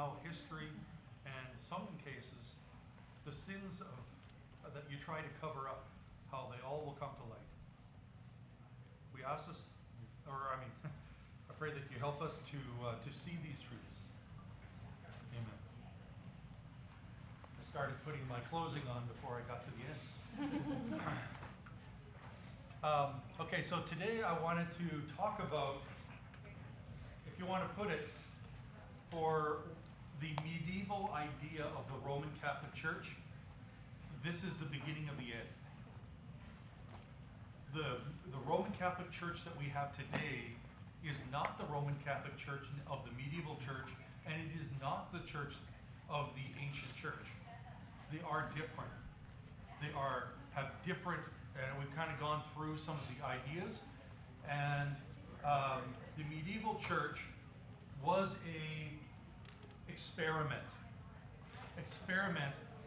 how history and some cases, the sins that you try to cover up, how they all will come to light. We ask this, I pray that you help us to see these truths. Amen. I started putting my closing on before I got to the end. Okay, so today I wanted to talk about, if you want to put it, for the medieval idea of the Roman Catholic Church, this is the beginning of the end. The Roman Catholic Church that we have today is not the Roman Catholic Church of the medieval church, and it is not the church of the ancient church. They are different. They have different, and we've kind of gone through some of the ideas. And the medieval church was a experiment.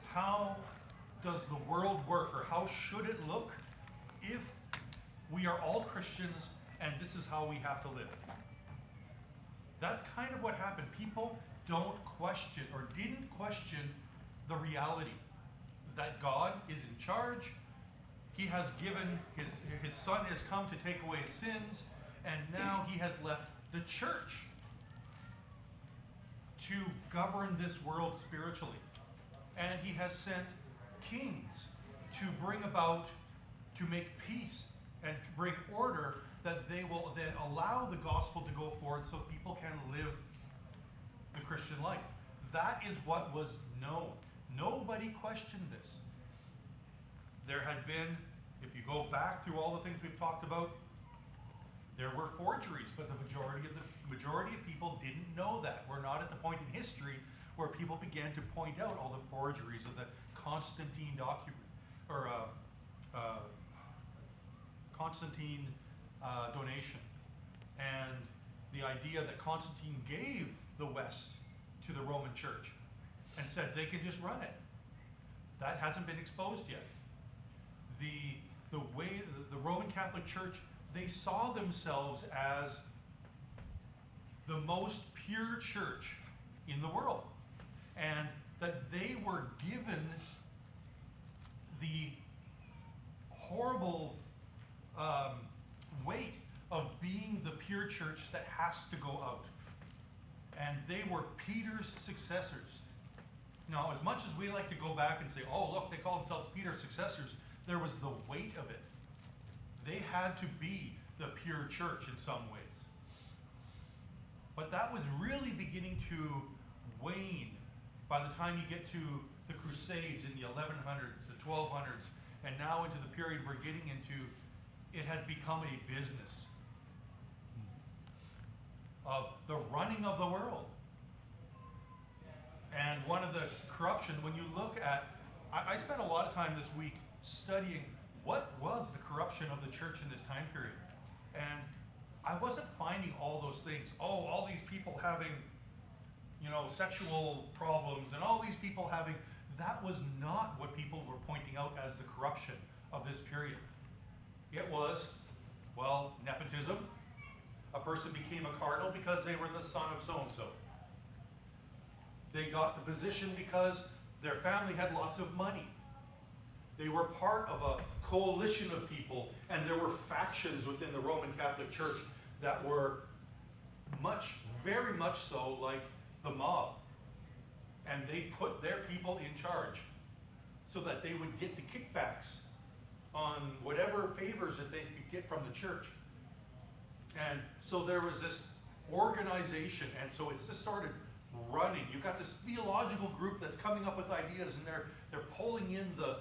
How does the world work, or how should it look if we are all Christians and this is how we have to live? That's kind of what happened. People don't question, or didn't question, the reality that God is in charge. He has given, his son has come to take away sins, and now he has left the church to govern this world spiritually. And he has sent kings to bring about, to make peace and bring order, that they will then allow the gospel to go forward so people can live the Christian life. That is what was known. Nobody questioned this. There had been, if you go back through all the things we've talked about, there were forgeries, but the majority of people didn't know that. We're not at the point in history where people began to point out all the forgeries of the Constantine document, or Constantine donation, and the idea that Constantine gave the West to the Roman Church and said they could just run it. That hasn't been exposed yet. The way the Roman Catholic Church, they saw themselves as the most pure church in the world, and that they were given the horrible weight of being the pure church that has to go out. And they were Peter's successors. Now, as much as we like to go back and say, oh, look, they call themselves Peter's successors, there was the weight of it. They had to be the pure church in some ways. But that was really beginning to wane by the time you get to the Crusades in the 1100s, the 1200s, and now into the period we're getting into. It has become a business of the running of the world. And one of the corruption, when you look at, I spent a lot of time this week studying what was the corruption of the church in this time period. And I wasn't finding all those things. Oh, all these people having, sexual problems, and all these people having, that was not what people were pointing out as the corruption of this period. It was, nepotism. A person became a cardinal because they were the son of so-and-so. They got the position because their family had lots of money. They were part of a coalition of people, and there were factions within the Roman Catholic Church that were very much so like the mob. And they put their people in charge so that they would get the kickbacks on whatever favors that they could get from the church. And so there was this organization, and so it's just started running. You've got this theological group that's coming up with ideas, and they're pulling in the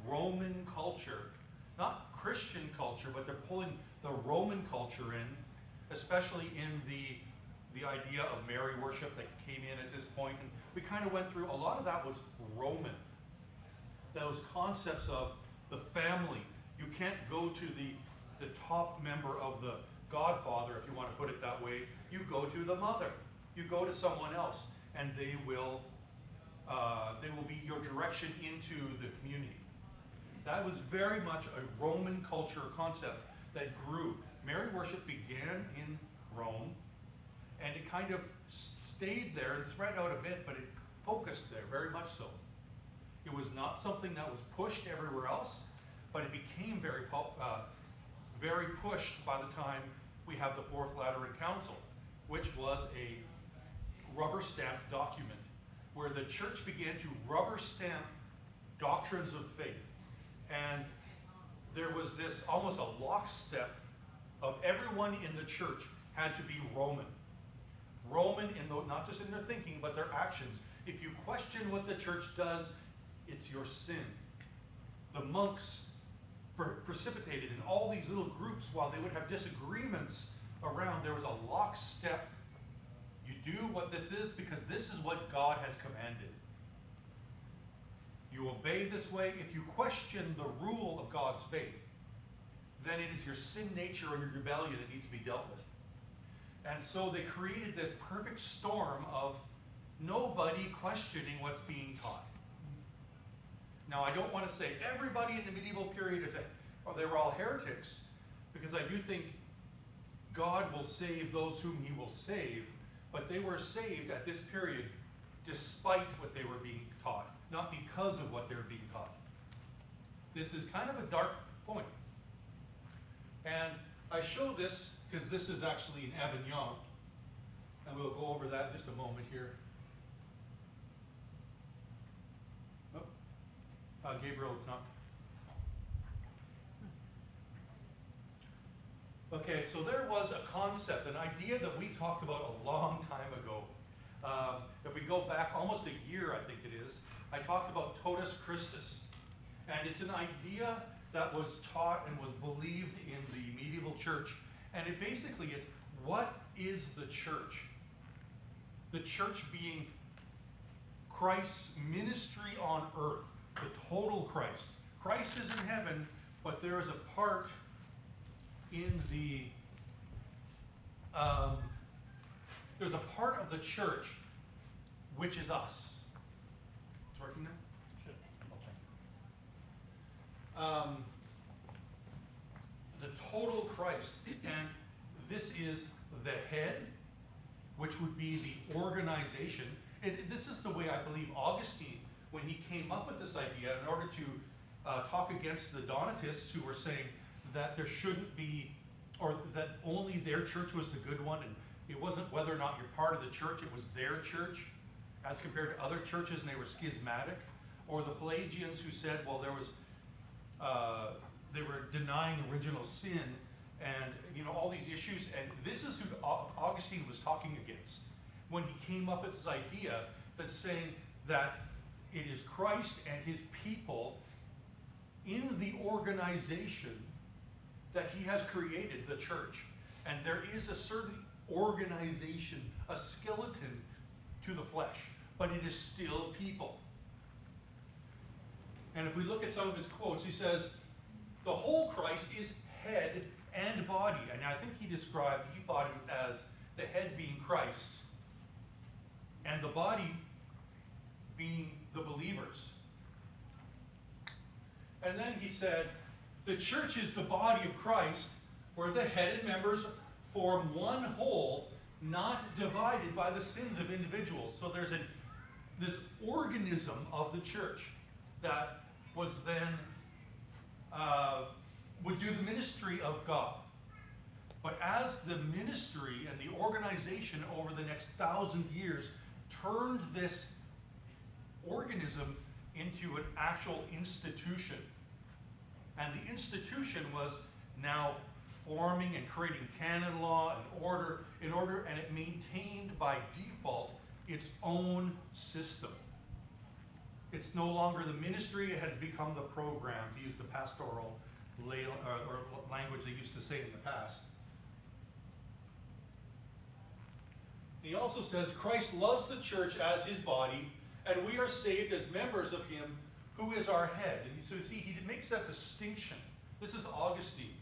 Roman culture, not Christian culture, but they're pulling the Roman culture in, especially in the idea of Mary worship that came in at this point. And we kind of went through, a lot of that was Roman. Those concepts of the family. You can't go to the top member of the Godfather, if you want to put it that way. You go to the mother. You go to someone else, and they will be your direction into the community. That was very much a Roman culture concept that grew. Mary worship began in Rome, And it kind of stayed there and spread out a bit, but it focused there, very much so. It was not something that was pushed everywhere else, but it became very pushed by the time we have the Fourth Lateran Council, which was a rubber-stamped document where the church began to rubber-stamp doctrines of faith. And there was this almost a lockstep of everyone in the church had to be Roman. Roman, not just in their thinking, but their actions. If you question what the church does, it's your sin. The monks precipitated in all these little groups while they would have disagreements around. There was a lockstep. You do what this is because this is what God has commanded. You obey this way. If you question the rule of God's faith, then it is your sin nature and your rebellion that needs to be dealt with. And so they created this perfect storm of nobody questioning what's being taught. Now, I don't want to say everybody in the medieval period they were all heretics, because I do think God will save those whom he will save, but they were saved at this period despite what they were being taught, not because of what they were being taught. This is kind of a dark point. And I show this because this is actually in Avignon, and we'll go over that in just a moment here. Gabriel, it's not. Okay, so there was a concept, an idea that we talked about a long time ago. If we go back almost a year, I think it is, I talked about totus Christus. And it's an idea that was taught and was believed in the medieval church. And it basically is, what is the church? The church being Christ's ministry on earth, the total Christ. Christ is in heaven, but there is a part in the, there's a part of the church which is us. It's working now? Should. Okay. The total Christ, and this is the head, which would be the organization. This is the way I believe Augustine, when he came up with this idea, in order to talk against the Donatists who were saying that there shouldn't be, or that only their church was the good one, and it wasn't whether or not you're part of the church, it was their church, as compared to other churches, and they were schismatic. Or the Pelagians who said, well, there was, they were denying original sin, and all these issues, and this is who Augustine was talking against when he came up with this idea that's saying that it is Christ and his people in the organization that he has created, the church. And there is a certain organization, a skeleton to the flesh, but it is still people. And if we look at some of his quotes, he says, the whole Christ is head and body. And I think he thought of it as the head being Christ and the body being the believers. And then he said, the church is the body of Christ, where the head and members form one whole, not divided by the sins of individuals. So there's this organism of the church that was then would do the ministry of God. But as the ministry and the organization over the next 1,000 years turned this organism into an actual institution, and the institution was now forming and creating canon law and order, and it maintained by default its own system. It's no longer the ministry, it has become the program, to use the pastoral or language they used to say in the past. He also says, Christ loves the church as his body, and we are saved as members of him who is our head. And so you see, he makes that distinction. This is Augustine.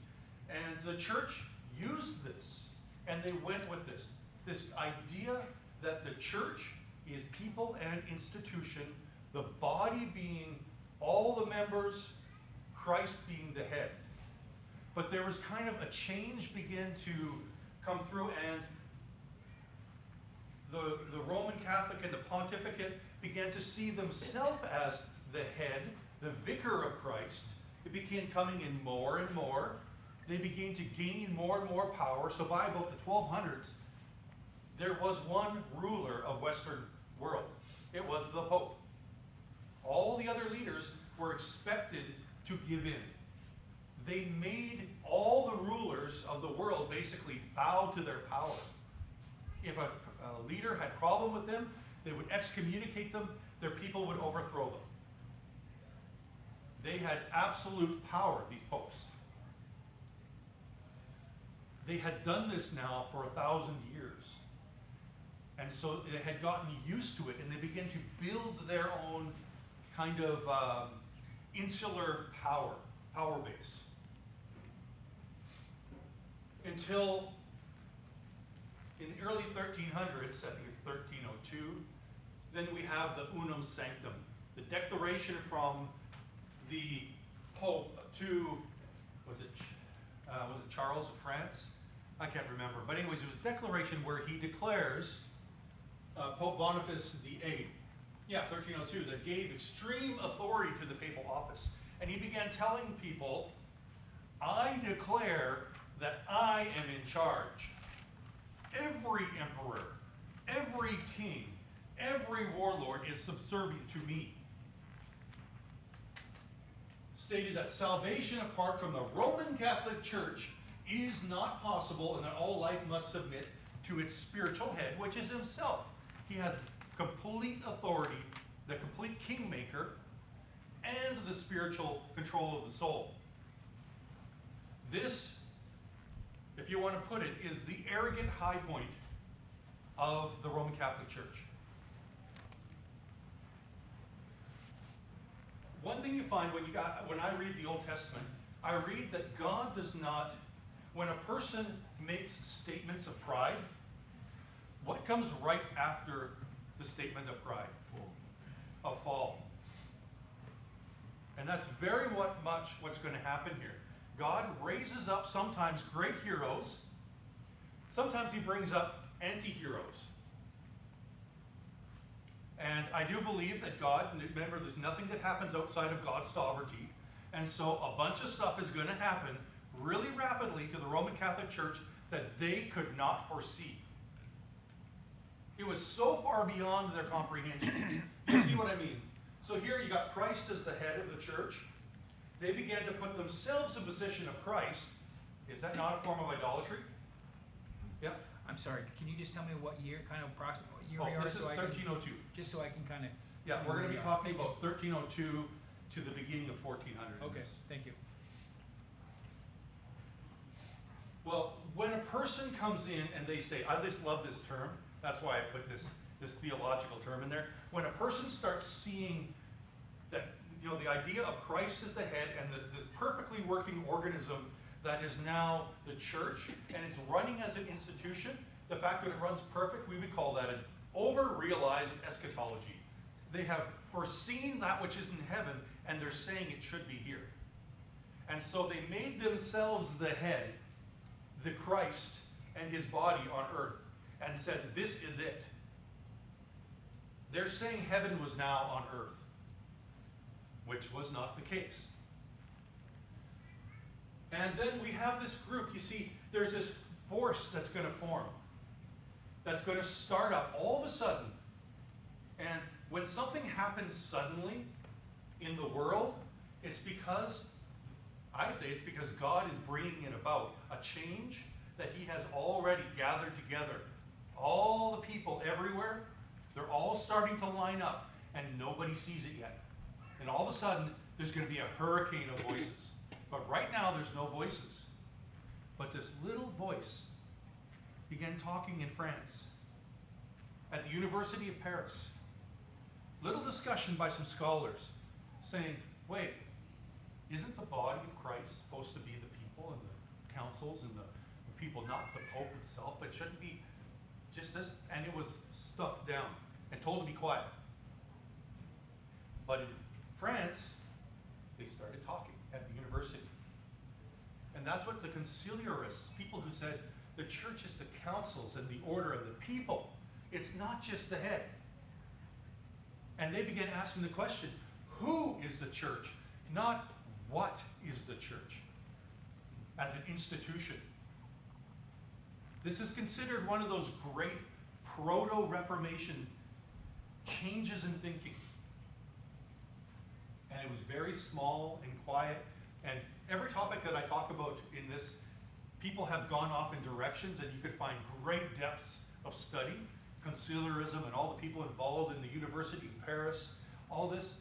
And the church used this, and they went with this idea that the church is people and institution, the body being all the members, Christ being the head. But there was kind of a change began to come through, and the Roman Catholic and the pontificate began to see themselves as the head, the vicar of Christ. It began coming in more and more. They began to gain more and more power. So by about the 1200s, there was one ruler of Western world. It was the Pope. All the other leaders were expected to give in. They made all the rulers of the world basically bow to their power. If a leader had problem with them, they would excommunicate them, their people would overthrow them. They had absolute power, these popes. They had done this now for 1,000 years. And so they had gotten used to it, and they began to build their own kind of insular power base. Until in the early 1300s, I think it's 1302, then we have the Unum Sanctum, the declaration from the Pope to, was it Charles of France? I can't remember. But anyways, it was a declaration where he declares, Pope Boniface VIII, 1302, that gave extreme authority to the papal office. And he began telling people, I declare that I am in charge. Every emperor, every king, every warlord is subservient to me. Stated that salvation apart from the Roman Catholic Church is not possible, and that all life must submit to its spiritual head, which is himself. He has complete authority, the complete kingmaker, and the spiritual control of the soul. This, if you want to put it, is the arrogant high point of the Roman Catholic Church. One thing you find when I read the Old Testament, I read that God does not, when a person makes statements of pride, what comes right after the statement of pride? A fall. And that's very much what's going to happen here. God raises up sometimes great heroes. Sometimes he brings up anti-heroes. And I do believe that God, remember, there's nothing that happens outside of God's sovereignty. And so a bunch of stuff is going to happen really rapidly to the Roman Catholic Church that they could not foresee. It was so far beyond their comprehension. You see what I mean? So here you got Christ as the head of the church. They began to put themselves in position of Christ. Is that not a form of idolatry? Yep. I'm sorry, can you just tell me what year, kind of approximately what year we are? This is 1302. Just so I can kind of... Yeah, we're going to be talking about 1302 to the beginning of 1400. Okay, thank you. Well, when a person comes in and they say, I just love this term, that's why I put this theological term in there. When a person starts seeing that, the idea of Christ as the head and this perfectly working organism that is now the church, and it's running as an institution, the fact that it runs perfect, we would call that an over-realized eschatology. They have foreseen that which is in heaven, and they're saying it should be here. And so they made themselves the head, the Christ, and his body on earth, and said, this is it. They're saying heaven was now on earth, which was not the case. And then we have this group. You see, there's this force that's going to form, that's going to start up all of a sudden. And when something happens suddenly in the world, it's because God is bringing it about, a change that he has already gathered together. All the people everywhere, they're all starting to line up, and nobody sees it yet. And all of a sudden, there's going to be a hurricane of voices. But right now, there's no voices. But this little voice began talking in France, at the University of Paris. Little discussion by some scholars saying, wait, isn't the body of Christ supposed to be the people and the councils and the people, not the Pope itself, but shouldn't be just this? And it was stuffed down and told to be quiet. But in France, they started talking at the university. And that's what the Concilliarists, people who said the church is the councils and the order of the people, It's not just the head. And they began asking the question, who is the church? Not what is the church as an institution. This is considered one of those great proto-Reformation changes in thinking. And it was very small and quiet. And every topic that I talk about in this, people have gone off in directions, and you could find great depths of study. Concilliarism and all the people involved in the University of Paris, all this,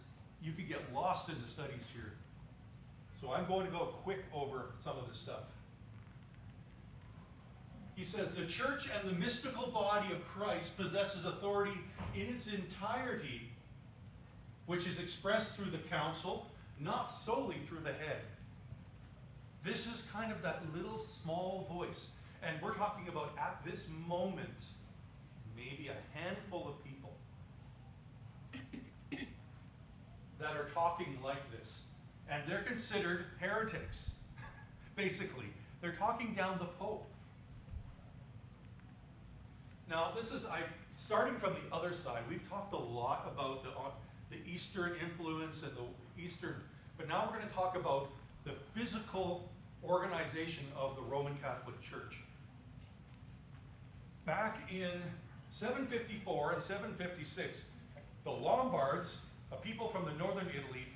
you could get lost in the studies here. So I'm going to go quick over some of this stuff. He says, the church and the mystical body of Christ possesses authority in its entirety, which is expressed through the council, not solely through the head. This is kind of that little small voice. And we're talking about, at this moment, maybe a handful of people that are talking like this. And they're considered heretics, basically. They're talking down the Pope. Now, this is, starting from the other side, we've talked a lot about the Eastern influence and the Eastern, but now we're going to talk about the physical organization of the Roman Catholic Church. Back in 754 and 756, the Lombards, a people from the northern Italy,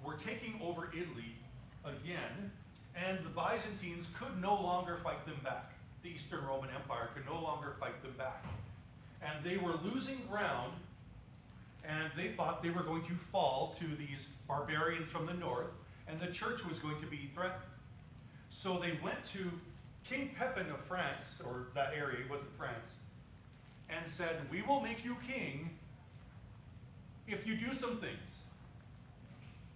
were taking over Italy again, and the Byzantines could no longer fight them back. The Eastern Roman Empire could no longer fight them back. And they were losing ground, and they thought they were going to fall to these barbarians from the north, and the church was going to be threatened. So they went to King Pepin of France, or that area, it wasn't France, and said, we will make you king if you do some things.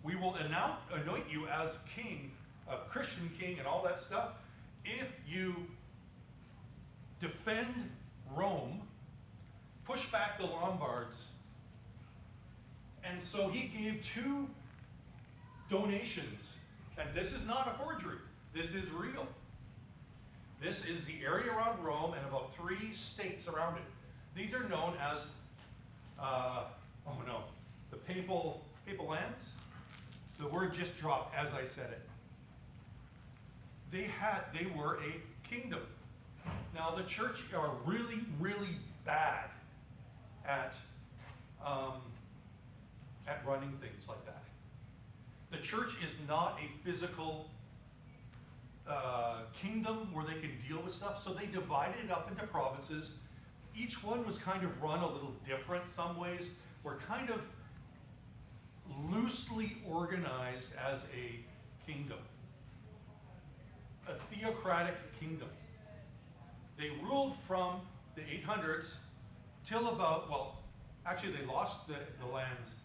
We will anoint you as king, a Christian king and all that stuff, if you defend Rome, push back the Lombards. And so he gave 2 donations. And this is not a forgery. This is real. This is the area around Rome and about 3 states around it. These are known as, the papal lands. The word just dropped as I said it. They were a kingdom. Now the church are really, really bad at running things like that. The church is not a physical kingdom where they can deal with stuff, so they divided it up into provinces. Each one was kind of run a little different. Some ways were kind of loosely organized as a kingdom, a theocratic kingdom. They ruled from the 800s till about, actually they lost the lands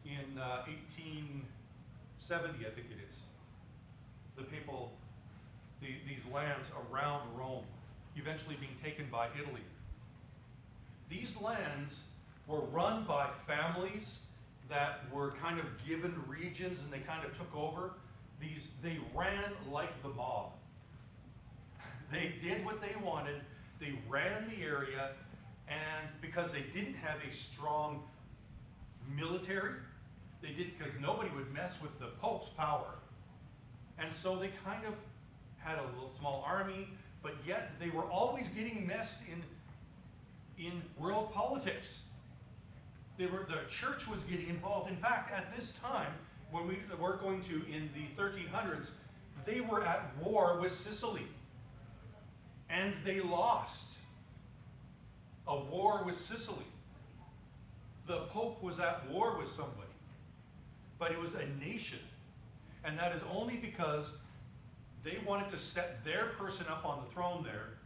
in 1870, I think it is. These lands around Rome, eventually being taken by Italy. These lands were run by families that were kind of given regions, and they kind of took over. They ran like the mob. They did what they wanted. They ran the area, and because they didn't have a strong military, because nobody would mess with the Pope's power. And so they kind of had a little small army, but yet they were always getting messed in world politics. The church was getting involved. In fact, at this time, when we're going to, in the 1300s, they were at war with Sicily. And they lost a war with Sicily. The Pope was at war with somebody. But it was a nation. And that is only because they wanted to set their person up on the throne there,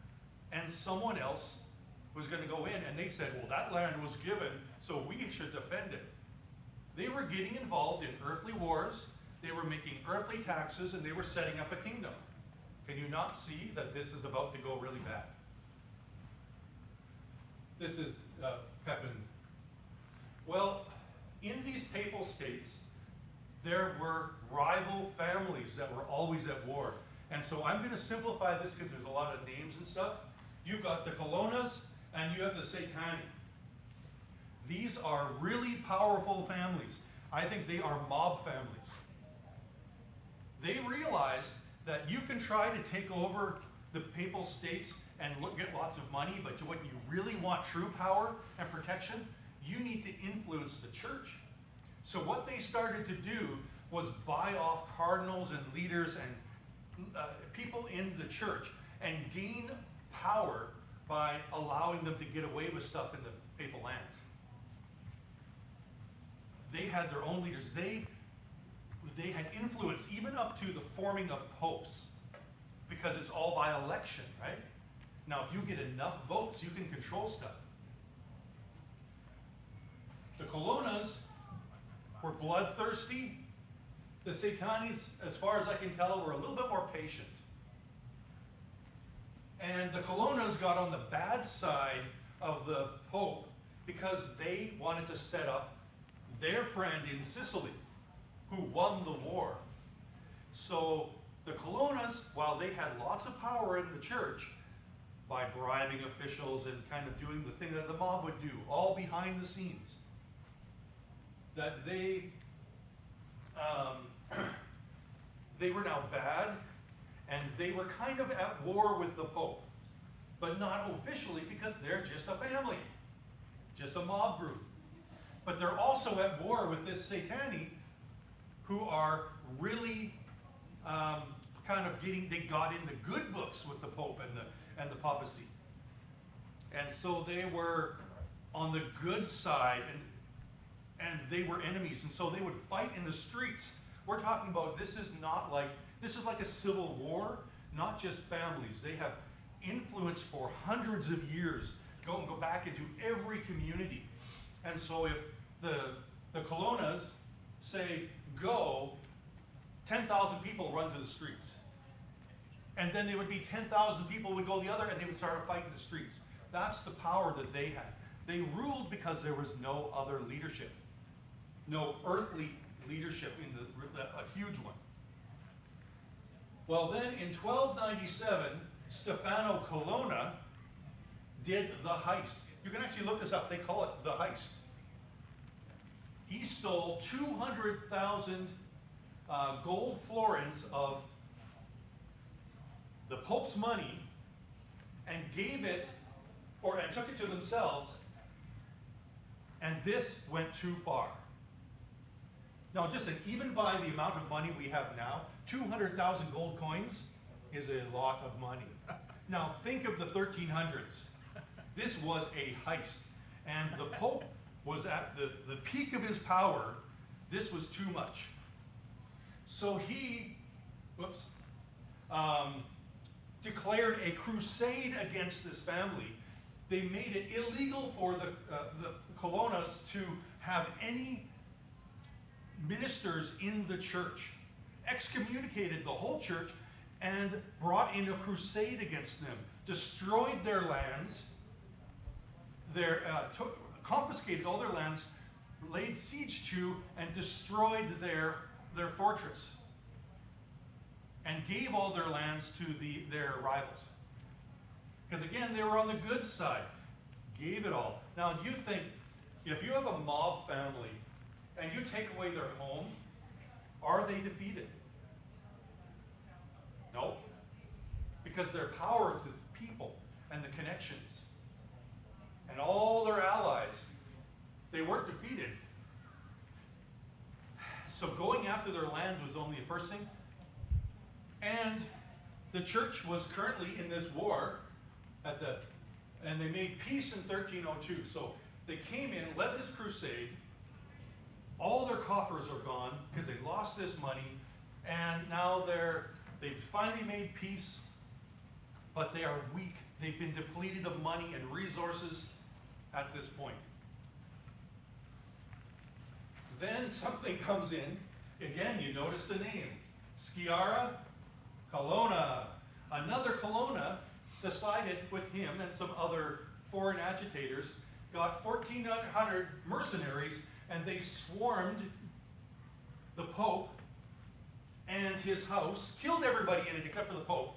and someone else was going to go in, and they said, well, that land was given, so we should defend it. They were getting involved in earthly wars, they were making earthly taxes, and they were setting up a kingdom. Can you not see that this is about to go really bad? This is Pepin. Well, in these papal states, there were rival families that were always at war. And so I'm going to simplify this because there's a lot of names and stuff. You've got the Colonnas and you have the Caetani. These are really powerful families. I think they are mob families. They realized that you can try to take over the papal states and get lots of money, but when you really want true power and protection, you need to influence the church. So what they started to do was buy off cardinals and leaders and people in the church and gain power by allowing them to get away with stuff in the papal lands. They had their own leaders. They had influence even up to the forming of popes, because it's all by election, right? Now, if you get enough votes, you can control stuff. The Colonnas were bloodthirsty. The Caetanis, as far as I can tell, were a little bit more patient. And the Colonnas got on the bad side of the Pope because they wanted to set up their friend in Sicily, who won the war. So the Colonnas, while they had lots of power in the church, by bribing officials and kind of doing the thing that the mob would do, all behind the scenes, that they were now bad, and they were kind of at war with the Pope, but not officially, because they're just a family, just a mob group. But they're also at war with this Caetani, who are really kind of they got in the good books with the Pope and the papacy. And so they were on the good side, and they were enemies, and so they would fight in the streets. We're talking about, this is like a civil war, not just families. They have influence for hundreds of years, go back into every community. And so if the Colonnas say, go, 10,000 people run to the streets. And then there would be 10,000 people would go the other, and they would start a fight in the streets. That's the power that they had. They ruled because there was no other leadership. No earthly leadership a huge one. Well, then in 1297, Stefano Colonna did the heist. You can actually look this up. They call it the heist. He stole 200,000 gold florins of the Pope's money and gave it, and took it to themselves, and this went too far. Now, just think, even by the amount of money we have now, 200,000 gold coins is a lot of money. Now, think of the 1300s. This was a heist, and the Pope was at the peak of his power. This was too much. So he, declared a crusade against this family. They made it illegal for the Colonnas to have any ministers in the church, excommunicated the whole church, and brought in a crusade against them, destroyed their lands, confiscated all their lands, laid siege to and destroyed their fortress, and gave all their lands to their rivals. Because again, they were on the good side, gave it all. Now, you think, if you have a mob family and you take away their home, are they defeated? No. Because their power is with people and the connections. And all their allies, they weren't defeated. So going after their lands was only the first thing. And the church was currently in this war, and they made peace in 1302. So they came in, led this crusade. All their coffers are gone because they lost this money, and now they've finally made peace, but they are weak. They've been depleted of money and resources at this point. Then something comes in. Again, you notice the name. Sciarra Colonna. Another Colonna decided with him and some other foreign agitators, got 1,400 mercenaries, and they swarmed the Pope and his house, killed everybody in it except for the Pope,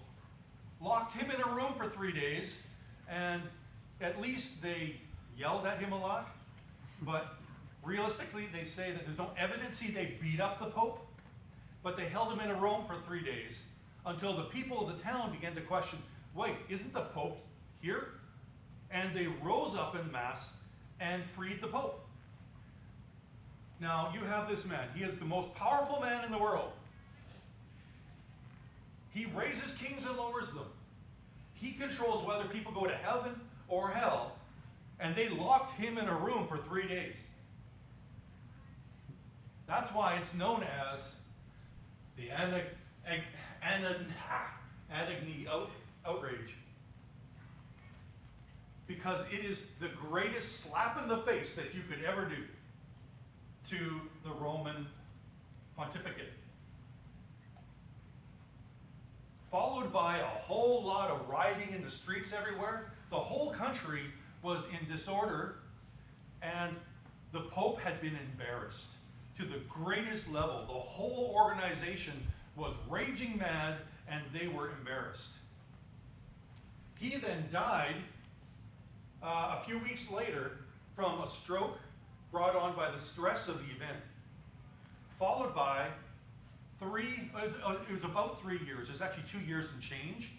locked him in a room for 3 days, and at least they yelled at him a lot, But realistically, they say that there's no evidence they beat up the Pope, but they held him in a Rome for 3 days until the people of the town began to question, wait, isn't the Pope here? And they rose up en masse and freed the Pope. Now, you have this man. He is the most powerful man in the world. He raises kings and lowers them. He controls whether people go to heaven or hell. And they locked him in a room for 3 days. That's why it's known as the Anagni outrage. Because it is the greatest slap in the face that you could ever do to the Roman pontificate. Followed by a whole lot of rioting in the streets everywhere. The whole country was in disorder, and the Pope had been embarrassed to the greatest level. The whole organization was raging mad, and they were embarrassed. He then died a few weeks later from a stroke brought on by the stress of the event, followed by it was about 3 years, it's actually 2 years and change,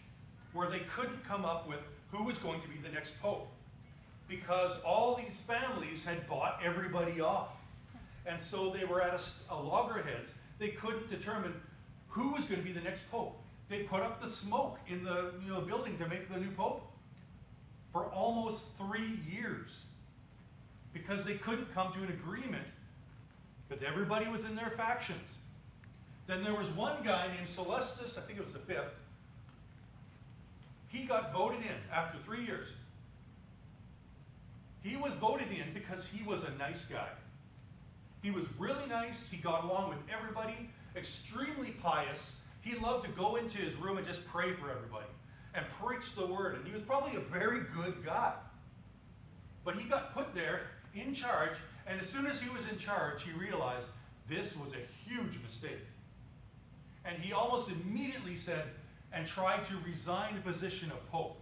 where they couldn't come up with who was going to be the next Pope, because all these families had bought everybody off. And so they were at a loggerheads. They couldn't determine who was going to be the next Pope. They put up the smoke in the building to make the new Pope for almost 3 years, because they couldn't come to an agreement, because everybody was in their factions. Then there was one guy named Celestus, I think it was the 5th. He got voted in after 3 years. He was voted in because he was a nice guy. He was really nice. He got along with everybody, extremely pious. He loved to go into his room and just pray for everybody and preach the word. And he was probably a very good guy. But he got put there in charge, and as soon as he was in charge, he realized this was a huge mistake. And he almost immediately said and tried to resign the position of Pope.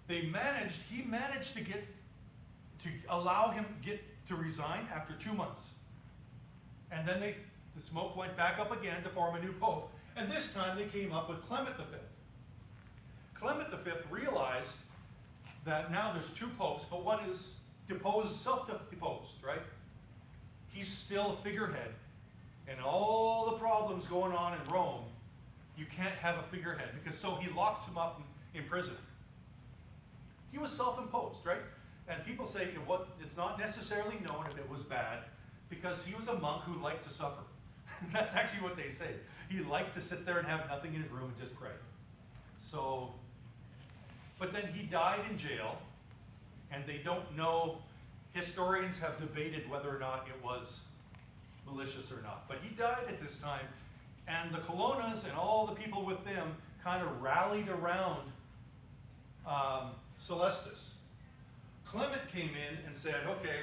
He managed to allow him to resign after 2 months. And then the smoke went back up again to form a new Pope. And this time they came up with Clement V. Clement V realized that now there's 2 popes, but one is self-deposed, right? He's still a figurehead. And all the problems going on in Rome, you can't have a figurehead, because so he locks him up in prison. He was self-imposed, right? And people say it's not necessarily known if it was bad, because he was a monk who liked to suffer. That's actually what they say. He liked to sit there and have nothing in his room and just pray. So, but then he died in jail, and they don't know. Historians have debated whether or not it was malicious or not. But he died at this time, and the Colonnas and all the people with them kind of rallied around Celestus. Clement came in and said, okay,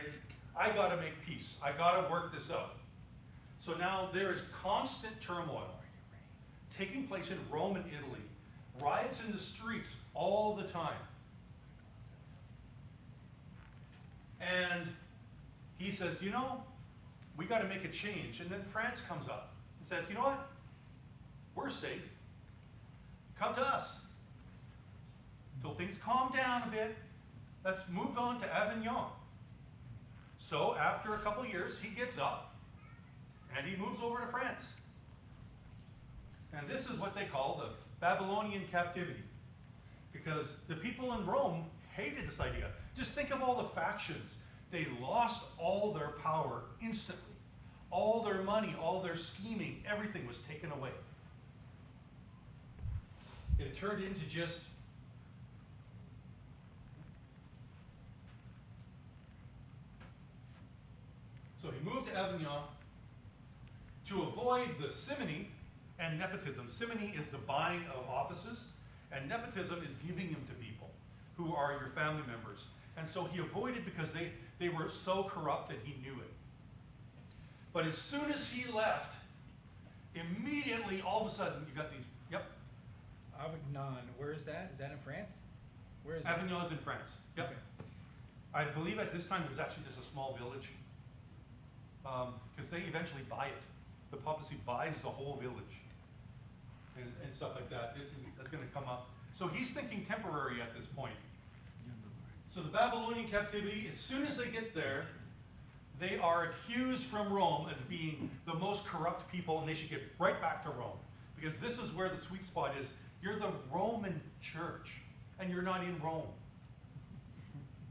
I got to make peace. I got to work this out. So now there is constant turmoil taking place in Rome and Italy. Riots in the streets all the time. And he says, we got to make a change. And then France comes up and says, you know what? We're safe. Come to us. Till things calm down a bit, let's move on to Avignon. So after a couple years, he gets up and he moves over to France. And this is what they call the Babylonian Captivity, because the people in Rome hated this idea. Just think of all the factions. They lost all their power instantly. All their money, all their scheming, everything was taken away. It turned into just so he moved to Avignon to avoid the simony and nepotism. Simony is the buying of offices, and nepotism is giving them to people who are your family members. And so he avoided, because they were so corrupt and he knew it. But as soon as he left, immediately, all of a sudden, you got these, Avignon, where is that? Is that in France? Where is Avignon is in France. Yep. Okay. I believe at this time it was actually just a small village. Because they eventually buy it. The papacy buys the whole village. And stuff like that. That's going to come up. So he's thinking temporary at this point. So the Babylonian captivity, as soon as they get there, they are accused from Rome as being the most corrupt people, and they should get right back to Rome. Because this is where the sweet spot is. You're the Roman church, and you're not in Rome.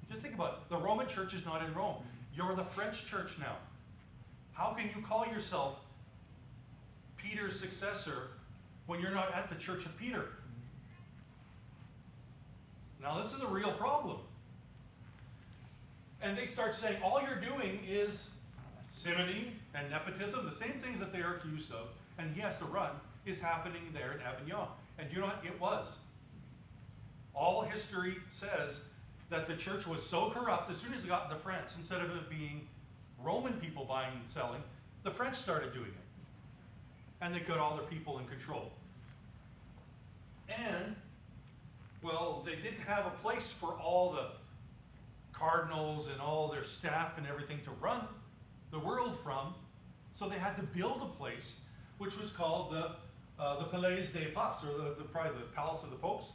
Just think about it. The Roman church is not in Rome. You're the French church now. How can you call yourself Peter's successor when you're not at the church of Peter? Now this is a real problem. And they start saying all you're doing is simony and nepotism, the same things that they are accused of, and he has to run, is happening there in Avignon. And you know what? It was. All history says that the church was so corrupt, as soon as it got into France, instead of it being Roman people buying and selling, the French started doing it. And they got all their people in control. And, well, they didn't have a place for all the cardinals and all their staff and everything to run the world from, so they had to build a place which was called the Palais des Papes, or probably the Palace of the Popes.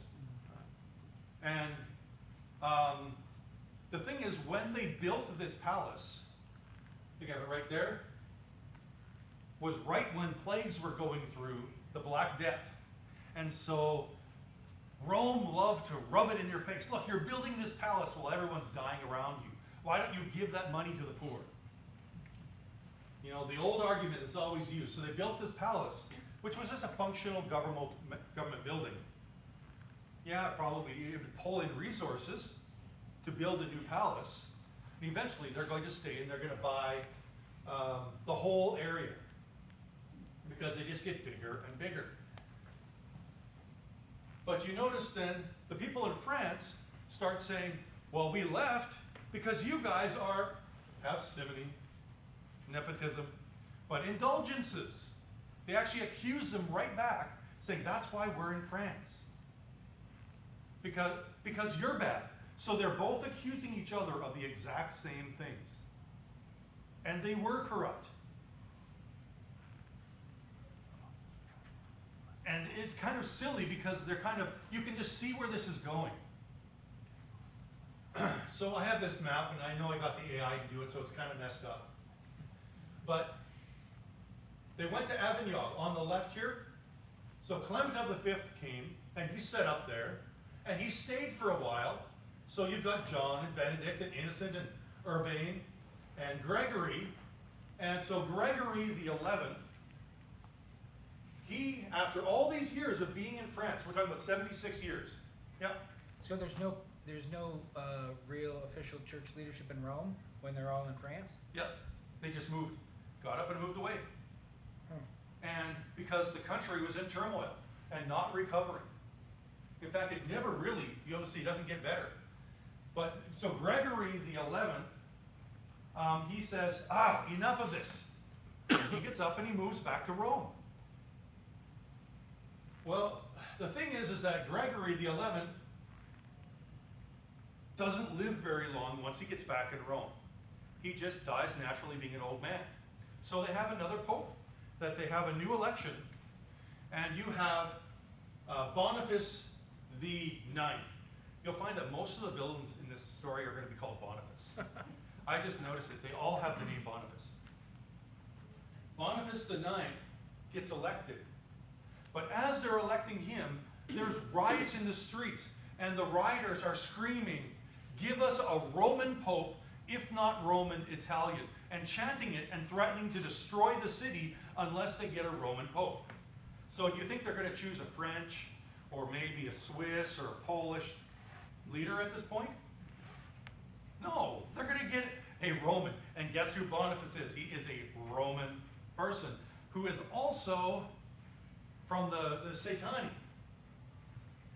And the thing is, when they built this palace, I think I have it right there, was right when plagues were going through the Black Death. And so Rome loved to rub it in your face. Look, you're building this palace while everyone's dying around you. Why don't you give that money to the poor? You know, the old argument is always used. So they built this palace, which was just a functional government building. Yeah, probably it would pull in resources to build a new palace. And eventually they're going to stay and they're going to buy the whole area, because they just get bigger and bigger. But you notice then, the people in France start saying, well, we left because you guys have simony, nepotism, but indulgences. They actually accuse them right back, saying that's why we're in France. Because you're bad. So they're both accusing each other of the exact same things. And they were corrupt. And it's kind of silly because they're you can just see where this is going. So I have this map, and I know I got the AI to do it, so it's kind of messed up. But they went to Avignon on the left here. So Clement of the Fifth came, and he set up there, and he stayed for a while. So you've got John and Benedict and Innocent and Urbain and Gregory. And so Gregory the 11th, he, after all these years of being in France, we're talking about 76 years. Yeah. So there's no real official church leadership in Rome when they're all in France? Yes. They just got up and moved away. And because the country was in turmoil and not recovering. In fact, it never really, see, it doesn't get better. But, so Gregory the 11th, he says, enough of this. He gets up and he moves back to Rome. Well, the thing is that Gregory the 11th doesn't live very long once he gets back in Rome. He just dies naturally being an old man. So they have another pope, that they have a new election, and you have Boniface the 9th. You'll find that most of the buildings in this story are going to be called Boniface. I just noticed it. They all have the name Boniface. Boniface the 9th gets elected. But as they're electing him, there's riots in the streets, and the rioters are screaming, "Give us a Roman pope, if not Roman, Italian," and chanting it and threatening to destroy the city unless they get a Roman pope. So do you think they're going to choose a French or maybe a Swiss or a Polish leader at this point? No, they're going to get a Roman. And guess who Boniface is? He is a Roman person who is also from the Caetani.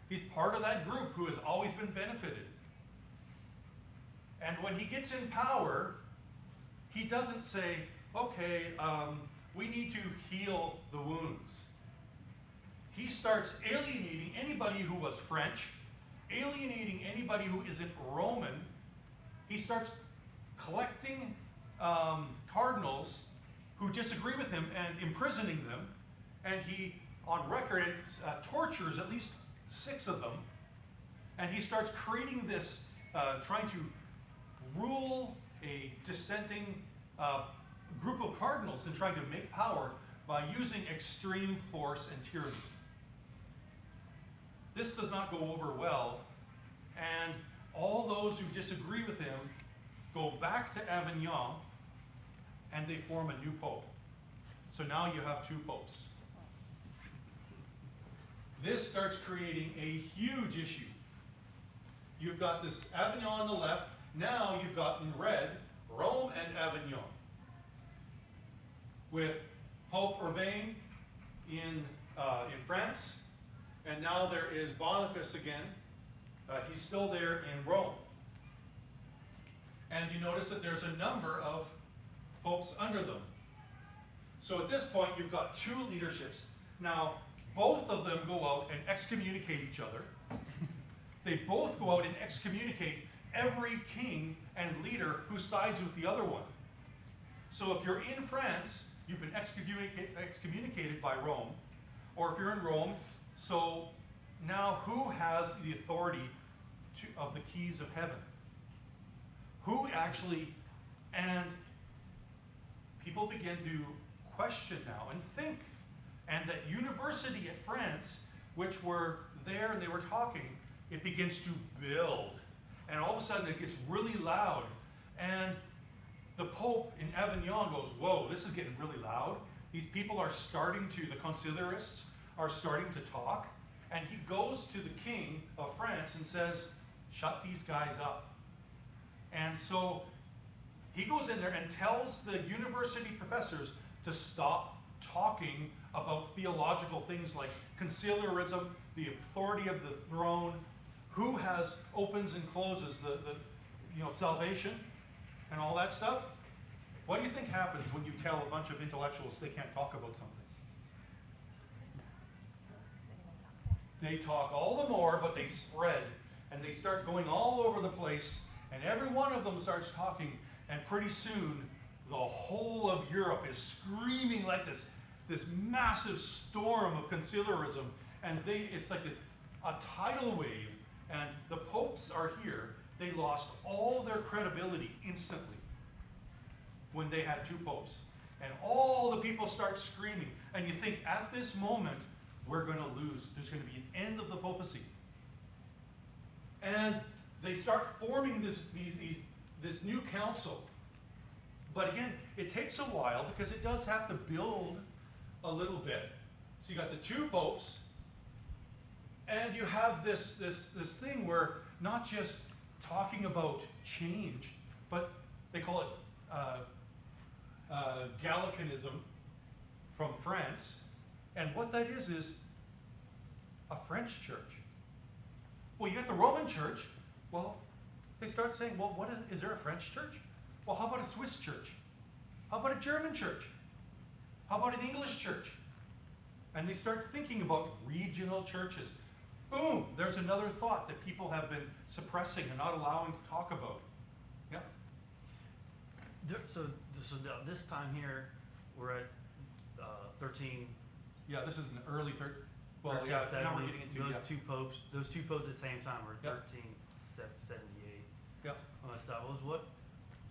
He's part of that group who has always been benefited. And when he gets in power, he doesn't say, okay, we need to heal the wounds. He starts alienating anybody who was French, alienating anybody who isn't Roman. he starts collecting cardinals who disagree with him and imprisoning them. And he, on record, tortures at least 6 of them. And he starts creating this, trying to rule a dissenting group of cardinals and trying to make power by using extreme force and tyranny. This does not go over well, and all those who disagree with him go back to Avignon and they form a new pope. So now you have 2 popes. This starts creating a huge issue. You've got this Avignon on the left. Now you've got in red Rome and Avignon, with Pope Urbain in France, and now there is Boniface again. He's still there in Rome. And you notice that there's a number of popes under them. So at this point, you've got 2 leaderships. Now, both of them go out and excommunicate each other. They both go out and excommunicate every king and leader who sides with the other one. So if you're in France, you've been excommunicated by Rome. Or if you're in Rome, so now who has the authority of the keys of heaven? Who actually, and people begin to question now and think. And that university at France, which were there and they were talking, it begins to build. And all of a sudden it gets really loud. And the Pope in Avignon goes, whoa, this is getting really loud. These people are starting to, the Concilliarists are starting to talk. And he goes to the king of France and says, shut these guys up. And so he goes in there and tells the university professors to stop talking about theological things like conciliarism, the authority of the throne, who has opens and closes the salvation, and all that stuff. What do you think happens when you tell a bunch of intellectuals they can't talk about something? They talk all the more, but they spread, and they start going all over the place, and every one of them starts talking, and pretty soon the whole of Europe is screaming like this massive storm of conciliarism, and it's like a tidal wave, and the popes are here. They lost all their credibility instantly when they had 2 popes. And all the people start screaming, and you think at this moment, we're going to lose. There's going to be an end of the papacy. And they start forming this new council. But again, it takes a while because it does have to build a little bit. So you got the 2 popes, and you have this thing where not just talking about change, but they call it Gallicanism from France. And what that is a French church. Well, you got the Roman church. Well, they start saying, well, is there a French church? Well, how about a Swiss church? How about a German church? How about an English church? And they start thinking about regional churches. Boom, there's another thought that people have been suppressing and not allowing to talk about. Yeah? So this time here, we're at 13. Yeah, this is an early third. Well, yeah, now we're getting into those 2 popes. Those 2 popes at the same time were Yep. 1378. Yeah. All that stuff was what?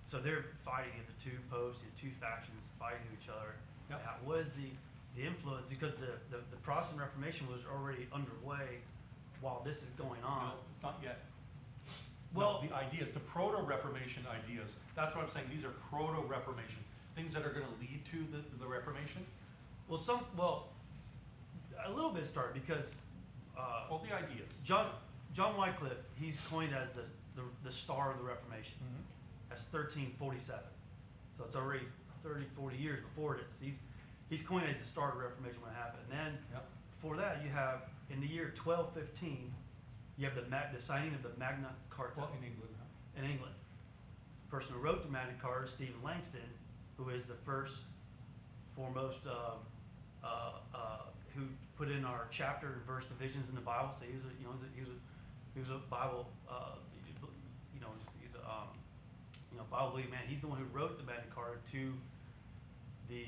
So they're fighting the 2 popes, the 2 factions fighting each other. Yep. What is the influence? Because the Protestant Reformation was already underway while this is going on. No, it's not yet. Well, no, the ideas, the proto-Reformation ideas. That's what I'm saying. These are proto-Reformation things that are going to lead to the Reformation. Well, a little bit started because Well, the ideas. John Wycliffe, he's coined as the star of the Reformation. Mm-hmm. That's 1347. So it's already 30, 40 years before this. He's coined as the star of the Reformation when it happened. And then Yep. before that, you have in the year 1215, you have the signing of the Magna Carta. Well, in England. Huh? In England. The person who wrote the Magna Carta, Stephen Langston, who is the foremost who put in our chapter and verse divisions in the Bible. So he was a Bible, he's a probably, man, he's the one who wrote the Magna Carta to the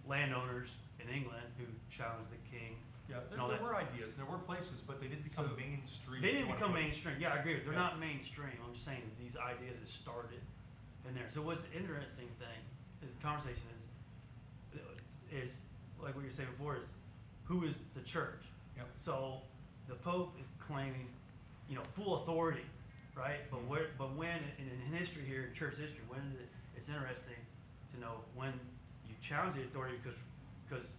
landowners in England who challenged the king. Yeah, there, and all there that. were ideas, there were places, but they didn't become So, mainstream. They didn't You wanna become put it. mainstream. Yeah, I agree. They're Yeah. not mainstream. I'm just saying that these ideas have started in there. So what's the interesting thing is the conversation is like what you're saying before is who is the church? Yep. So the Pope is claiming, full authority, right? But when in history here, in church history, when is it's interesting to know when you challenge the authority because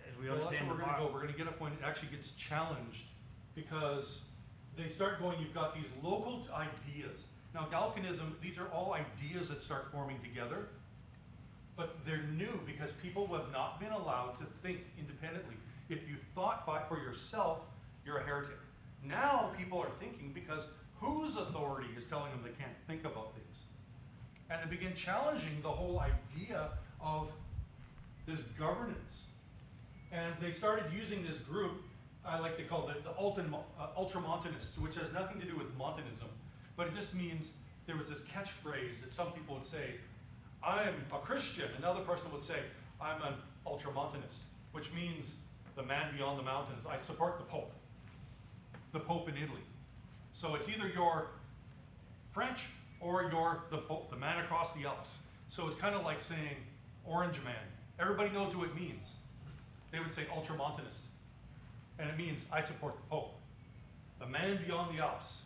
as we Well, that's understand where the we're gonna go. Bible, We're gonna get up when it actually gets challenged, because they start going, you've got these local ideas. Now, Gallicanism, these are all ideas that start forming together, but they're new because people have not been allowed to think independently. If you thought for yourself, you're a heretic. Now people are thinking because whose authority is telling them they can't think about things? And they begin challenging the whole idea of this governance. And they started using this group, I like to call it the Ultramontanists, which has nothing to do with Montanism, but it just means there was this catchphrase that some people would say, I'm a Christian. Another person would say, I'm an Ultramontanist, which means the man beyond the mountains. I support the Pope in Italy. So it's either you're French or you're the Pope, the man across the Alps. So it's kind of like saying Orange Man. Everybody knows who it means. They would say Ultramontanist. And it means I support the Pope, the man beyond the Alps.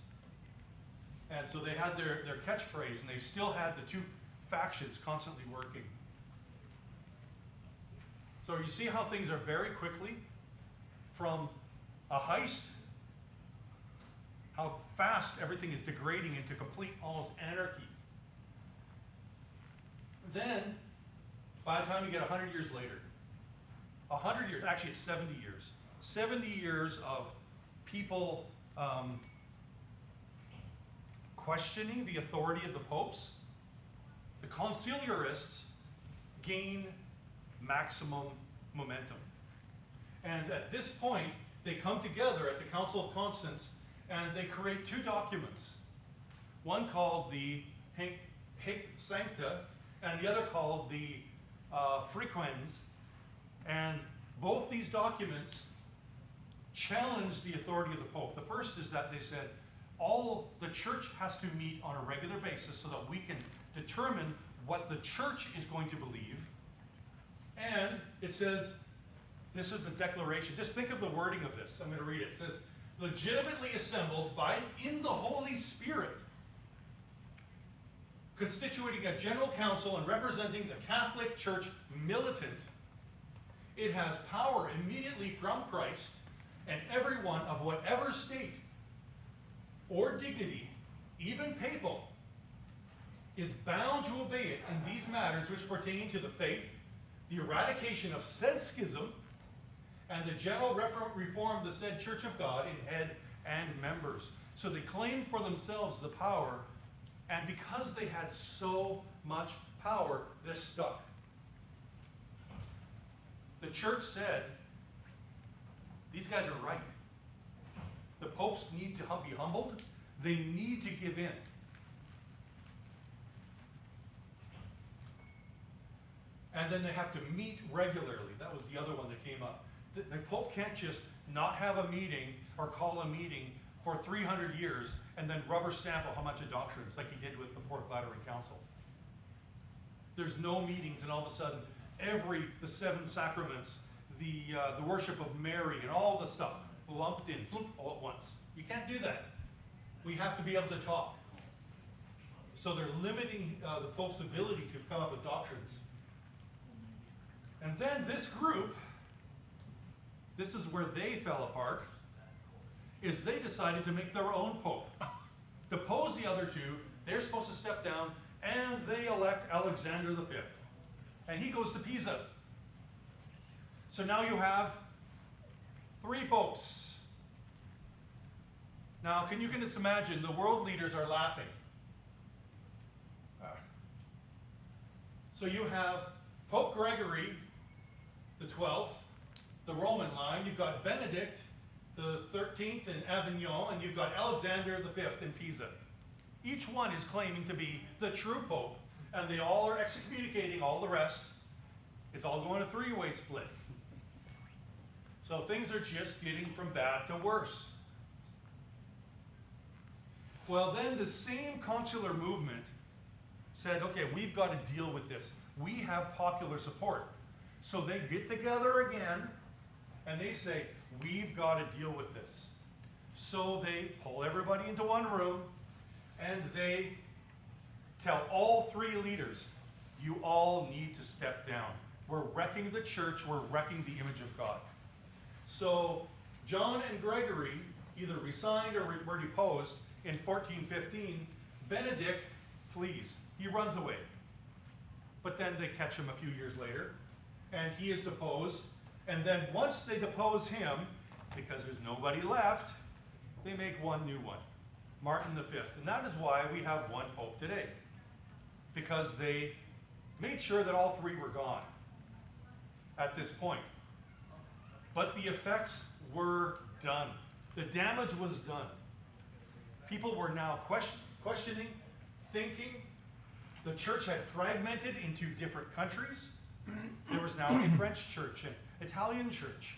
And so they had their catchphrase, and they still had the two factions constantly working. So you see how things are very quickly from a heist, how fast everything is degrading into complete almost anarchy. Then, by the time you get 100 years later, 100 years, actually it's 70 years. 70 years of people questioning the authority of the popes. The Concilliarists gain maximum momentum. And at this point, they come together at the Council of Constance and they create two documents. One called the Hic Sancta and the other called the Frequens. And both these documents challenge the authority of the Pope. The first is that they said all the church has to meet on a regular basis so that we can determine what the church is going to believe. And it says, this is the declaration. Just think of the wording of this. I'm going to read it. It says, legitimately assembled in the Holy Spirit, constituting a general council and representing the Catholic Church militant, it has power immediately from Christ, and everyone of whatever state or dignity, even papal, is bound to obey it in these matters which pertain to the faith, the eradication of said schism, and the general reform of the said Church of God in head and members. So they claimed for themselves the power, and because they had so much power, this stuck. The church said, these guys are right. The popes need to be humbled. They need to give in. And then they have to meet regularly. That was the other one that came up. The Pope can't just not have a meeting or call a meeting for 300 years and then rubber stamp a whole bunch of doctrines like he did with the Fourth Lateran Council. There's no meetings, and all of a sudden, the seven sacraments, the worship of Mary, and all the stuff lumped in all at once. You can't do that. We have to be able to talk. So they're limiting the Pope's ability to come up with doctrines. And then this group, this is where they fell apart, is they decided to make their own Pope. Depose the other two, they're supposed to step down, and they elect Alexander V. And he goes to Pisa. So now you have 3 popes. Now, can you just imagine, the world leaders are laughing. So you have Pope Gregory the 12th, the Roman line. You've got Benedict the 13th in Avignon, and you've got Alexander the 5th in Pisa. Each one is claiming to be the true pope, and they all are excommunicating all the rest. It's all going a three-way split. So things are just getting from bad to worse. Well, then the same consular movement said, okay, we've got to deal with this. We have popular support. So they get together again, and they say, we've got to deal with this. So they pull everybody into one room, and they tell all three leaders, you all need to step down. We're wrecking the church, we're wrecking the image of God. So John and Gregory either resigned or were deposed in 1415. Benedict flees. He runs away. But then they catch him a few years later, and he is deposed. And then once they depose him, because there's nobody left, they make one new one, Martin V. And that is why we have one pope today, because they made sure that all three were gone at this point. But the effects were done. The damage was done. People were now questioning, thinking. The church had fragmented into different countries. There was now a French church, an Italian church,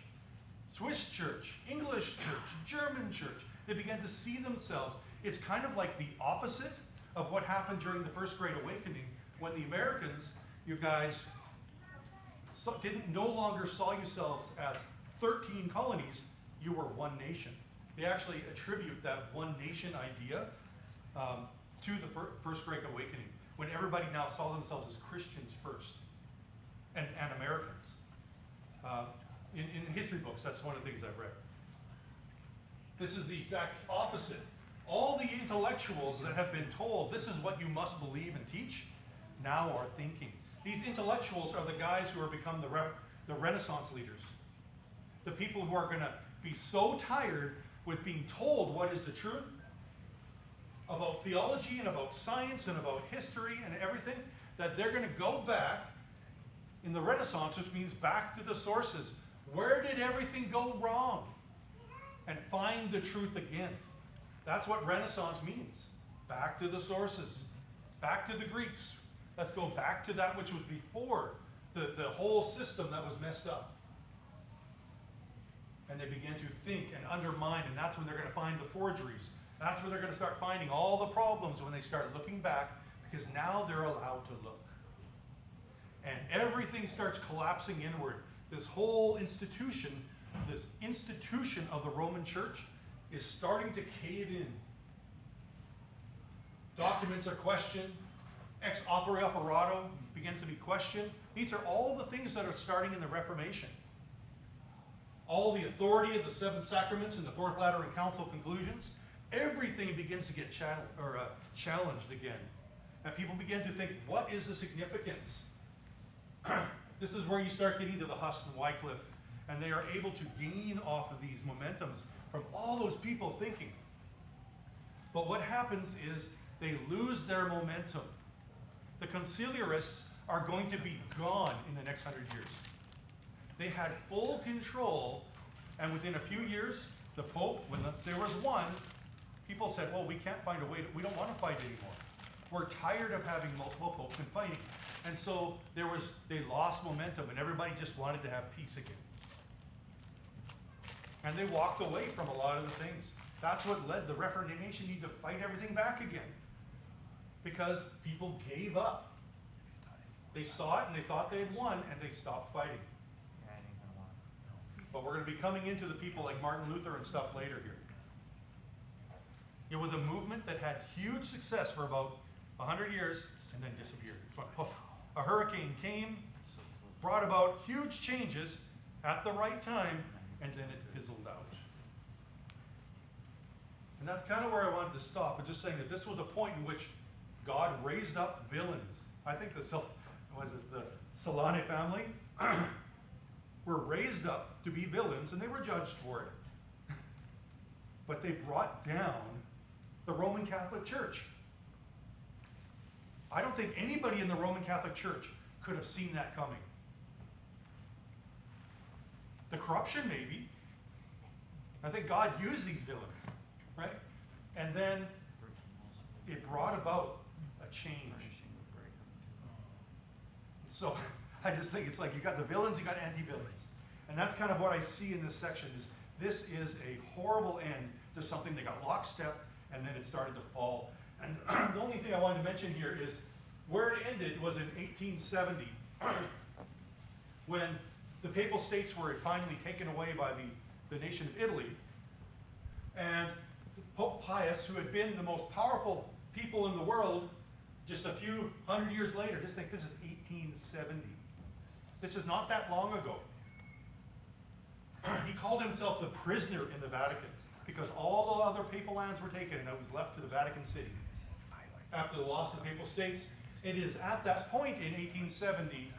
Swiss church, English church, German church. They began to see themselves. It's kind of like the opposite of what happened during the First Great Awakening, when the Americans, you guys, no longer saw yourselves as 13 colonies, you were one nation. They actually attribute that one nation idea to the First Great Awakening, when everybody now saw themselves as Christians first, and Americans. In history books, that's one of the things I've read. This is the exact opposite. All the intellectuals that have been told this is what you must believe and teach, now are thinking. These intellectuals are the guys who are become the Renaissance leaders. The people who are going to be so tired with being told what is the truth about theology and about science and about history and everything, that they're going to go back in the Renaissance, which means back to the sources. Where did everything go wrong? And find the truth again. That's what Renaissance means. Back to the sources. Back to the Greeks. Let's go back to that which was before the whole system that was messed up. And they begin to think and undermine, and that's when they're going to find the forgeries. That's when they're going to start finding all the problems, when they start looking back, because now they're allowed to look. And everything starts collapsing inward. This whole institution, this institution of the Roman Church, is starting to cave in. Documents are questioned. Ex opere operato begins to be questioned. These are all the things that are starting in the Reformation. All the authority of the seven sacraments and the Fourth Lateran Council conclusions, everything begins to get challenged again. And people begin to think, what is the significance? This is where you start getting to the Huss and Wycliffe, and they are able to gain off of these momentums from all those people thinking. But what happens is they lose their momentum. The conciliarists are going to be gone in the next 100 years. They had full control, and within a few years, the Pope, when there was one, people said, well, we can't find a way, we don't want to fight anymore. We're tired of having multiple popes and fighting. And so they lost momentum, and everybody just wanted to have peace again. And they walked away from a lot of the things. That's what led the Reformation need to fight everything back again. Because people gave up. They saw it and they thought they had won, and they stopped fighting. But we're going to be coming into the people like Martin Luther and stuff later here. It was a movement that had huge success for about 100 years and then disappeared. It's like, poof. A hurricane came, brought about huge changes at the right time, and then it fizzled out. And that's kind of where I wanted to stop, but just saying that this was a point in which God raised up villains. I think the Solani family were raised up to be villains, and they were judged for it. But they brought down the Roman Catholic Church. I don't think anybody in the Roman Catholic Church could have seen that coming. The corruption, maybe. I think God used these villains, right? And then it brought about a change. So I just think it's like you got the villains, you got anti-villains. And that's kind of what I see in this section is this is a horrible end to something that got lockstep and then it started to fall. And the only thing I wanted to mention here is where it ended was in 1870 when the Papal States were finally taken away by the nation of Italy. And Pope Pius, who had been the most powerful people in the world, just a few hundred years later, just think this is 1870. This is not that long ago. He called himself the prisoner in the Vatican because all the other papal lands were taken and it was left to the Vatican City after the loss of the Papal States. It is at that point in 1870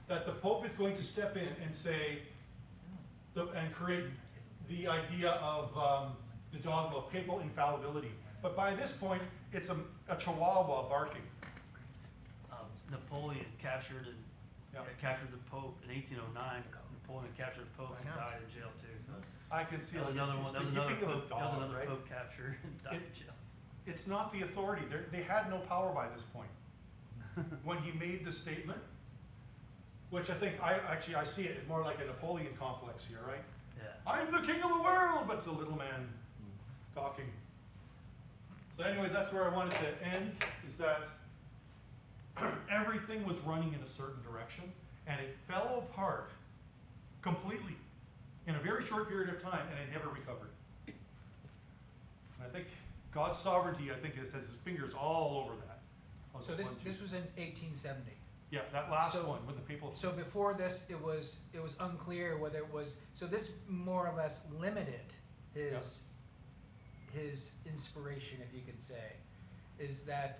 that the Pope is going to step in and say, and create the idea of the dogma of papal infallibility. But by this point, it's a chihuahua barking. Napoleon captured captured the Pope in 1809. Napoleon captured the Pope and died in jail too. So I can see that was another one. That was another Pope captured and died in jail. It's not the authority. They had no power by this point. When he made the statement, which I think I see it more like a Napoleon complex here, right? Yeah. I'm the king of the world, but it's a little man talking. So anyways, that's where I wanted to end, is that everything was running in a certain direction, and it fell apart completely in a very short period of time, and it never recovered. And I think God's sovereignty, has his fingers all over that. So this was in 1870. Yeah, that last one with the people. So before this, it was unclear whether it was, so this more or less limited his inspiration, if you could say, is that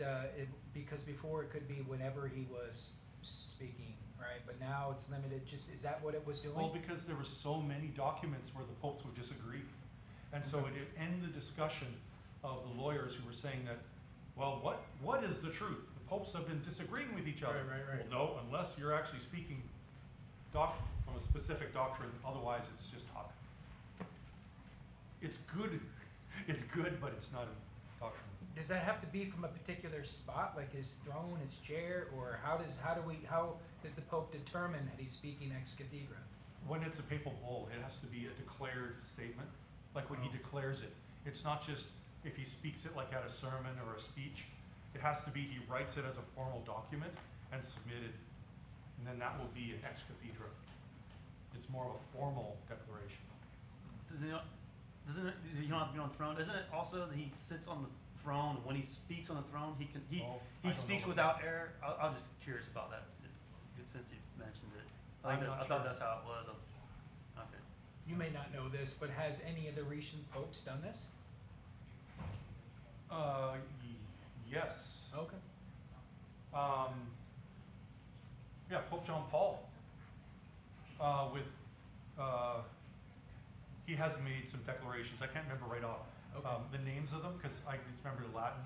because before it could be whenever he was speaking, right? But now it's limited. Is that what it was doing? Well, because there were so many documents where the popes would disagree, and so it ended the discussion of the lawyers who were saying that, well, what is the truth? The popes have been disagreeing with each other. Right. Well, no, unless you're actually speaking from a specific doctrine. Otherwise, it's just talk. It's good, but it's not a doctrine. Does that have to be from a particular spot, like his throne, his chair, or how does the Pope determine that he's speaking ex cathedra? When it's a papal bull, it has to be a declared statement, like when he declares it. It's not just if he speaks it like at a sermon or a speech. It has to be he writes it as a formal document and submitted, and then that will be an ex cathedra. It's more of a formal declaration. You don't have to be on the throne. Isn't it also that he sits on the throne, and when he speaks on the throne, he speaks without error? I'm just curious about that, since you mentioned it. I thought that's how it was. Okay. You may not know this, but has any of the recent popes done this? Yes. Okay. Yeah, Pope John Paul. He has made some declarations. I can't remember right off the names of them because I can remember the Latin.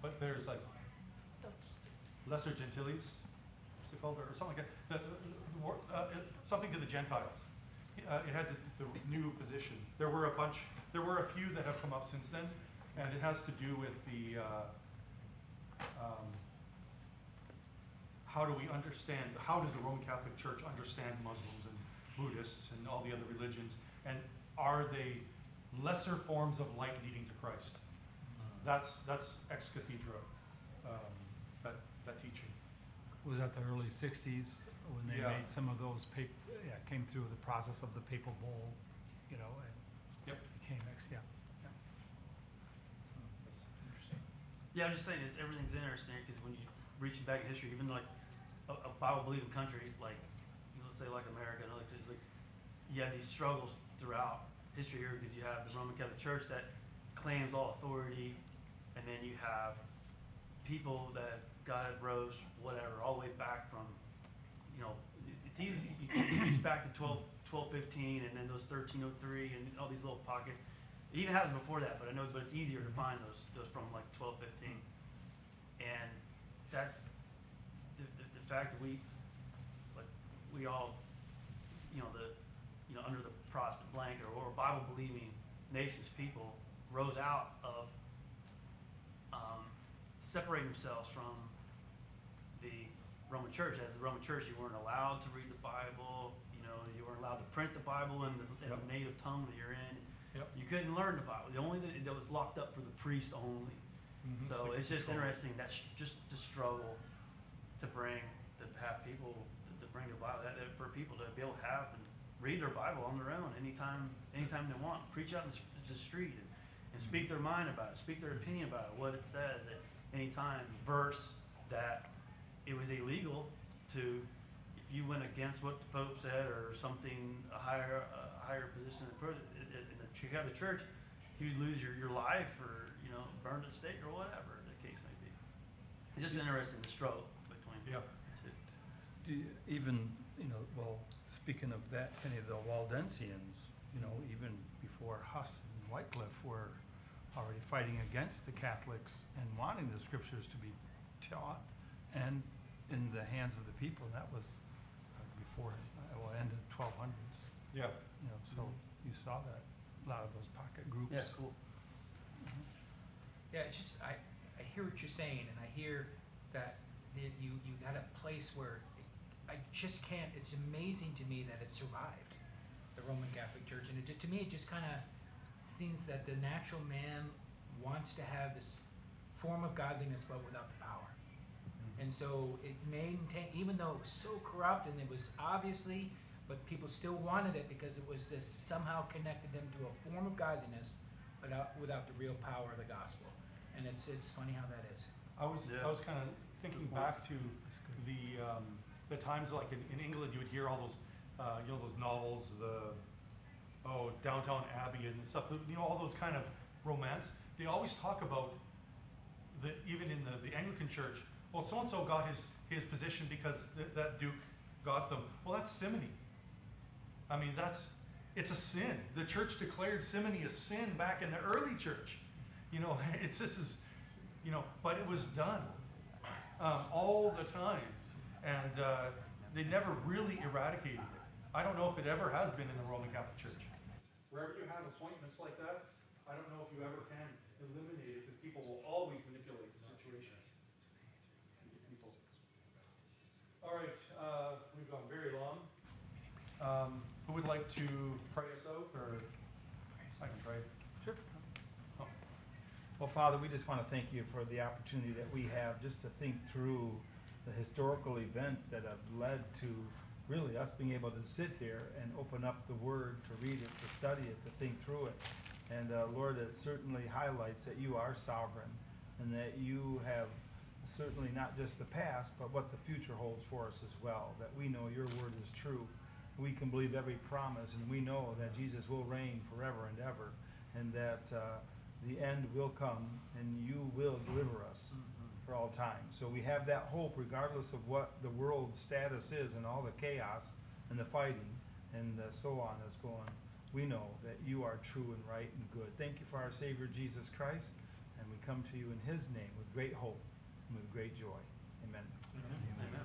But there's like Lesser Gentiles, what's it called, or something like that. Something to the Gentiles. It had the new position. There were a few that have come up since then, and it has to do with the how does the Roman Catholic Church understand Muslims and Buddhists and all the other religions, and are they lesser forms of light leading to Christ? That's ex cathedra, that teaching. Was that the early 60s when they made some of those came through the process of the papal bull, and became Yeah. That's interesting. Yeah, I'm just saying everything's interesting because when you reach back in history, even like a Bible-believing countries like, let's say like America, it's like you have these struggles throughout history here because you have the Roman Catholic Church that claims all authority, and then you have people that God rose, whatever, all the way back from, it's easy, you can reach back to 1215 and then those 1303 and all these little pockets. It even happens before that, but it's easier to find those from like 1215. And that's the fact that we all, under the Protestant blanket or Bible believing nations, people rose out of separating themselves from the Roman Church. As the Roman Church, you weren't allowed to read the Bible. You know, you weren't allowed to print the Bible in the native tongue that you're in. Yep. You couldn't learn the Bible. The only that was locked up for the priest only. Mhm. So Like it's just control. interesting that just the struggle to have people to bring the Bible, that for people to be able to have and read their Bible on their own anytime they want, preach out in the street and speak their mind about it, speak their opinion about it, what it says at any time. Verse that it was illegal to, if you went against what the Pope said or something, a higher position in the church, you would lose your life or, you know, burned at stake or whatever the case may be. It's just interesting, the struggle between Yeah. the two. Do you, even, you know, well, speaking of that, any of the Waldensians, you know, even before Huss and Wycliffe were already fighting against the Catholics and wanting the scriptures to be taught and in the hands of the people. That was before, end of 1200s. Yeah. You know, so you saw that, a lot of those pocket groups. Yeah, cool. Yeah, it's just, I hear what you're saying, and I hear that you got a place where I just can't, it's amazing to me that it survived, the Roman Catholic Church, and it just, to me, it just kind of seems that the natural man wants to have this form of godliness, but without the power. And so it maintained, even though it was so corrupt and it was obviously, but people still wanted it because it was this, somehow connected them to a form of godliness, but without the real power of the gospel. And it's funny how that is. I was kind of thinking back to the times like in England you would hear all those you know, those novels, Downton Abbey and stuff, you know, all those kind of romance. They always talk about even in the Anglican Church, well, so and so got his position because that duke got them. Well, that's simony. I mean, it's a sin. The church declared simony a sin back in the early church. You know, but it was done all the time, and they never really eradicated it. I don't know if it ever has been in the Roman Catholic Church. Wherever you have appointments like that, I don't know if you ever can eliminate it because people will always manipulate the situations. People. All right, we've gone very long. Who would like to pray us out, or I can pray? Sure. Oh. Well, Father, we just want to thank you for the opportunity that we have just to think through the historical events that have led to really us being able to sit here and open up the Word, to read it, to study it, to think through it. And Lord, it certainly highlights that you are sovereign and that you have certainly not just the past, but what the future holds for us as well, that we know your Word is true. We can believe every promise, and we know that Jesus will reign forever and ever, and that the end will come, and you will deliver us for all time. So we have that hope regardless of what the world status is and all the chaos and the fighting and so on that's going. We know that you are true and right and good. Thank you for our Savior Jesus Christ, and we come to you in his name with great hope and with great joy. Amen. Amen.